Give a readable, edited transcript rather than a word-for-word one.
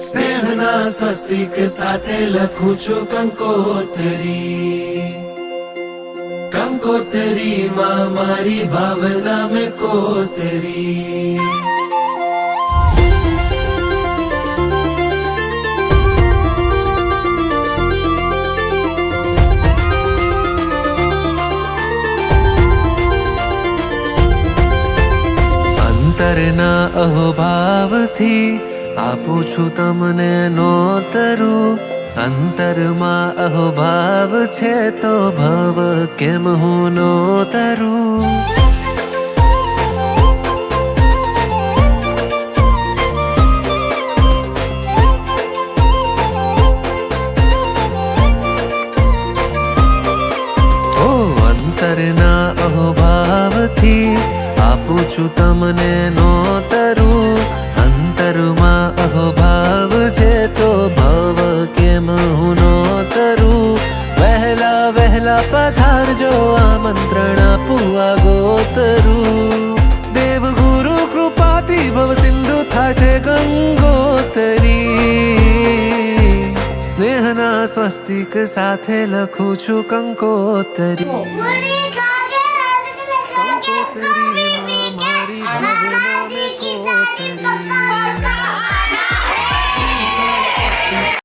સ્નેહના સ્વસ્તિક સાથે લખું છું કંકોતરી. કંકોતરીમાં મારી ભાવના મેં કોતરી. અંતરના અહોભાવથી આપું છું તમને નોતરું. અંતરમાં અહોભાવ છે તો ભવ કેમ હું નોતરું. ઓ અંતરના અહોભાવથી આપું છું તમને નોતરું. અંતરમાં અહોભાવ છે તો ભવ કેમ હું નોતરું. વહેલા વહેલા પધારજો આમંત્રણ આપું આગોતરું. દેવગુરુ કૃપાથી ભવ સિંધુ થશે ગંગોતરી. સ્નેહના સ્વસ્તિક સાથે લખું છું કંકોતરી. કંકોતરી